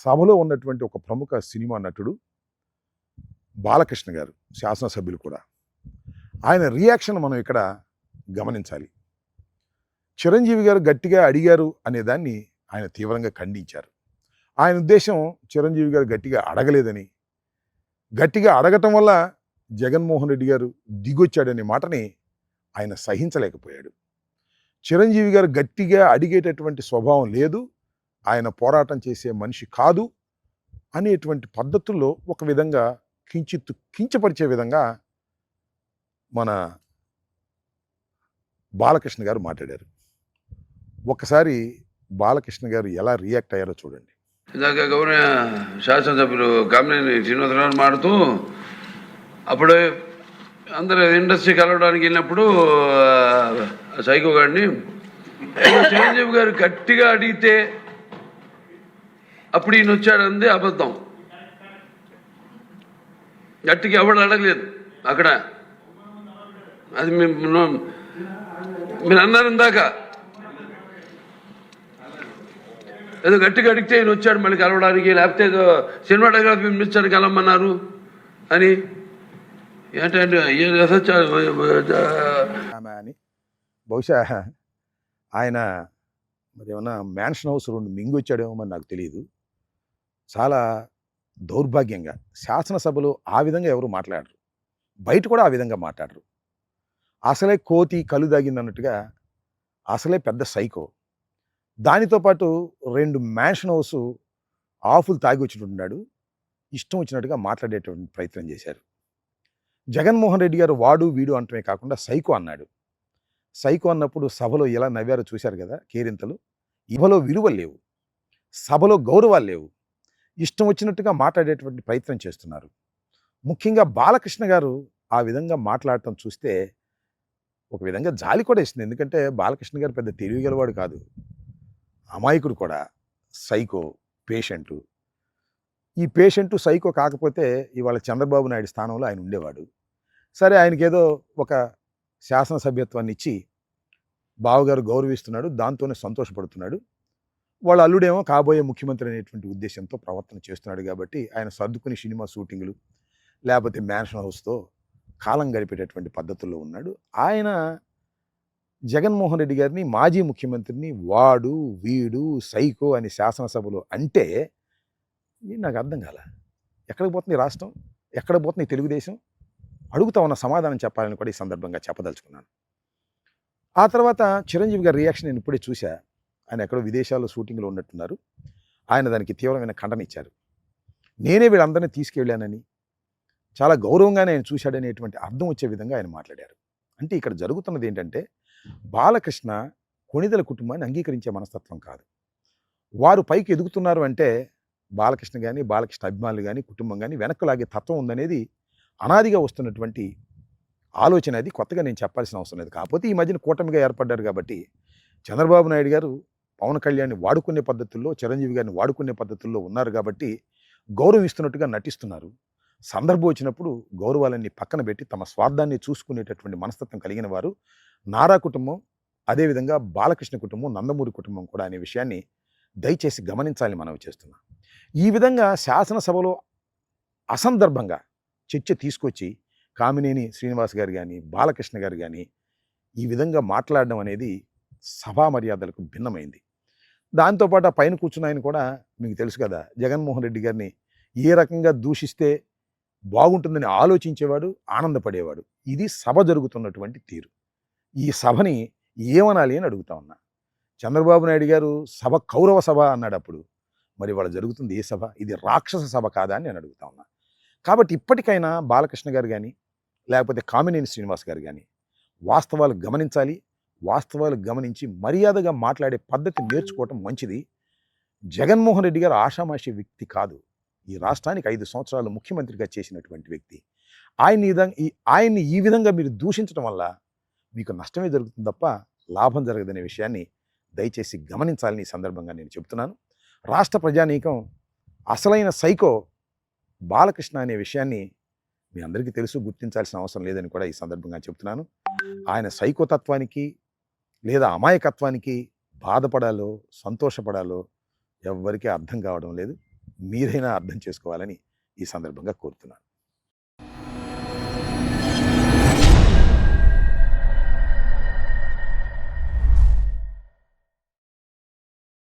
సభలో ఉన్నటువంటి ఒక ప్రముఖ సినిమా నటుడు బాలకృష్ణ గారు, శాసనసభ్యులు కూడా. ఆయన రియాక్షన్ మనం ఇక్కడ గమనించాలి. చిరంజీవి గారు గట్టిగా అడిగారు అనే దాన్ని ఆయన తీవ్రంగా ఖండించారు. ఆయన ఉద్దేశం చిరంజీవి గారు గట్టిగా అడగలేదని, గట్టిగా అడగటం వల్ల జగన్మోహన్ రెడ్డి గారు దిగొచ్చాడనే మాటని ఆయన సహించలేకపోయాడు. చిరంజీవి గారు గట్టిగా అడిగేటటువంటి స్వభావం లేదు, ఆయన పోరాటం చేసే మనిషి కాదు అనేటువంటి పద్ధతుల్లో ఒక విధంగా కించపరిచే విధంగా మన బాలకృష్ణ గారు మాట్లాడారు. ఒక్కసారి బాలకృష్ణ గారు ఎలా రియాక్ట్ అయ్యారో చూడండి. ఇందాక గౌరవ శాసనసభ్యులు కామినేని శ్రీనివాసరావు మాడుతూ అప్పుడు అందరూ ఇండస్ట్రీ కలవడానికి వెళ్ళినప్పుడు సైకో గారిని చిరంజీవి గారు గట్టిగా అడిగితే అప్పుడు ఈయన వచ్చాడంది అబద్ధం. గట్టిగా ఎవడు అడగలేదు అక్కడ. అది మీరు అన్నారు ఇందాక, ఏదో గట్టిగా అడిగితే ఈయన వచ్చాడు మళ్ళీ కలవడానికి, లేకపోతే ఏదో సినిమాటోగ్రఫీ మినిస్టర్ కలవమన్నారు అని. ఏంటంటే అని బహుశా ఆయన మరి ఏమన్నా మ్యాన్షన్ హౌస్ 2 మింగొచ్చాడేమో మరి నాకు తెలియదు. చాలా దౌర్భాగ్యంగా శాసనసభలో ఆ విధంగా ఎవరు మాట్లాడరు, బయట కూడా ఆ విధంగా మాట్లాడరు. అసలే కోతి కళ్ళు దాగిందన్నట్టుగా అసలే పెద్ద సైకో. దానితో పాటు 2 మ్యాన్షన్ హౌస్ ఆఫులు తాగి వచ్చినట్టున్నాడు, ఇష్టం వచ్చినట్టుగా మాట్లాడేటువంటి ప్రయత్నం చేశారు. జగన్మోహన్ రెడ్డి గారు వాడు వీడు అంటమే కాకుండా సైకో అన్నాడు. సైకో అన్నప్పుడు సభలో ఎలా నవ్వారో చూశారు కదా, కేరింతలు. ఇవలో విలువలు లేవు, సభలో గౌరవాలు లేవు, ఇష్టం వచ్చినట్టుగా మాట్లాడేటువంటి ప్రయత్నం చేస్తున్నారు. ముఖ్యంగా బాలకృష్ణ గారు ఆ విధంగా మాట్లాడటం చూస్తే ఒక విధంగా జాలి కూడా ఇస్తుంది. ఎందుకంటే బాలకృష్ణ గారు పెద్ద తెలివిగలవాడు కాదు, అమాయకుడు కూడా, సైకో, పేషెంటు. ఈ పేషెంటు సైకో కాకపోతే ఇవాళ చంద్రబాబు నాయుడు స్థానంలో ఆయన ఉండేవాడు. సరే, ఆయనకేదో ఒక శాసనసభ్యత్వాన్ని ఇచ్చి బావగారు గౌరవిస్తున్నాడు, దాంతోనే సంతోషపడుతున్నాడు. వాళ్ళ అల్లుడేమో కాబోయే ముఖ్యమంత్రి అనేటువంటి ఉద్దేశంతో ప్రవర్తన చేస్తున్నాడు కాబట్టి ఆయన సర్దుకుని సినిమా షూటింగులు లేకపోతే మ్యాన్షన్ హౌస్తో కాలం గడిపేటటువంటి పద్ధతుల్లో ఉన్నాడు. ఆయన జగన్మోహన్ రెడ్డి గారిని, మాజీ ముఖ్యమంత్రిని వాడు వీడు సైకో అని శాసనసభలో అంటే నాకు అర్థం కాల. ఎక్కడికి పోతుంది రాష్ట్రం, ఎక్కడ పోతుంది తెలుగుదేశం? అడుగుతా ఉన్న సమాధానం చెప్పాలని కూడా ఈ సందర్భంగా చెప్పదలుచుకున్నాను. ఆ తర్వాత చిరంజీవి గారి రియాక్షన్ నేను ఇప్పుడే చూశా. ఆయన ఎక్కడో విదేశాల్లో షూటింగ్లో ఉన్నట్టున్నారు. ఆయన దానికి తీవ్రమైన ఖండన ఇచ్చారు. నేనే వీళ్ళందరినీ తీసుకెళ్ళానని, చాలా గౌరవంగానే ఆయన చూశాడనేటువంటి అర్థం వచ్చే విధంగా ఆయన మాట్లాడారు. అంటే ఇక్కడ జరుగుతున్నది ఏంటంటే, బాలకృష్ణ కొణిదెల కుటుంబాన్ని అంగీకరించే మనస్తత్వం కాదు. వారు పైకి ఎదుగుతున్నారు అంటే బాలకృష్ణ కానీ, బాలకృష్ణ అభిమానులు కానీ, కుటుంబం కానీ వెనక్కు లాగే తత్వం ఉందనేది అనాదిగా వస్తున్నటువంటి ఆలోచన. అది కొత్తగా నేను చెప్పాల్సిన అవసరం లేదు. కాకపోతే ఈ మధ్యన కూటమిగా ఏర్పడ్డారు కాబట్టి చంద్రబాబు నాయుడు గారు పవన్ కళ్యాణ్ని వాడుకునే పద్ధతుల్లో, చిరంజీవి గారిని వాడుకునే పద్ధతుల్లో ఉన్నారు కాబట్టి గౌరవం ఇస్తున్నట్టుగా నటిస్తున్నారు. సందర్భం వచ్చినప్పుడు గౌరవాలన్నీ పక్కన పెట్టి తమ స్వార్థాన్ని చూసుకునేటటువంటి మనస్తత్వం కలిగిన వారు నారా కుటుంబం, అదేవిధంగా బాలకృష్ణ కుటుంబం, నందమూరి కుటుంబం కూడా అనే విషయాన్ని దయచేసి గమనించాలని మనవి చేస్తున్నాం. ఈ విధంగా శాసనసభలో అసందర్భంగా చర్చ తీసుకొచ్చి కామినేని శ్రీనివాస్ గారు కానీ, బాలకృష్ణ గారు కానీ ఈ విధంగా మాట్లాడడం అనేది సభా మర్యాదలకు భిన్నమైంది. దాంతోపాటు ఆ పైన కూర్చున్న ఆయన కూడా మీకు తెలుసు కదా, జగన్మోహన్ రెడ్డి గారిని ఏ రకంగా దూషిస్తే బాగుంటుందని ఆలోచించేవాడు, ఆనందపడేవాడు. ఇది సభ జరుగుతున్నటువంటి తీరు. ఈ సభని ఏమనాలి అని అడుగుతా ఉన్నా. చంద్రబాబు నాయుడు గారు సభ కౌరవ సభ అన్నాడు అప్పుడు. మరి వాళ్ళ జరుగుతుంది ఏ సభ? ఇది రాక్షస సభ కాదా అని నేను అడుగుతా ఉన్నా. కాబట్టి ఇప్పటికైనా బాలకృష్ణ గారు కానీ, లేకపోతే కామినేని శ్రీనివాస్ గారు కానీ వాస్తవాలు గమనించాలి. వాస్తవాలు గమనించి మర్యాదగా మాట్లాడే పద్ధతి నేర్చుకోవటం మంచిది. జగన్మోహన్ రెడ్డి గారు ఆషామాషి వ్యక్తి కాదు. ఈ రాష్ట్రానికి 5 సంవత్సరాలు ముఖ్యమంత్రిగా చేసినటువంటి వ్యక్తి. ఆయన్ని ఈ విధంగా మీరు దూషించడం వల్ల మీకు నష్టమే జరుగుతుంది తప్ప లాభం జరగదనే విషయాన్ని దయచేసి గమనించాలని ఈ సందర్భంగా నేను చెప్తున్నాను. రాష్ట్ర ప్రజానీకం అసలైన సైకో బాలకృష్ణ అనే విషయాన్ని మీ అందరికీ తెలుసు, గుర్తించాల్సిన అవసరం లేదని కూడా ఈ సందర్భంగా చెప్తున్నాను. ఆయన సైకోతత్వానికి లేదా అమాయకత్వానికి బాధపడాలో సంతోషపడాలో ఎవ్వరికీ అర్థం కావడం లేదు. మీరైనా అర్థం చేసుకోవాలని ఈ సందర్భంగా కోరుతున్నాను.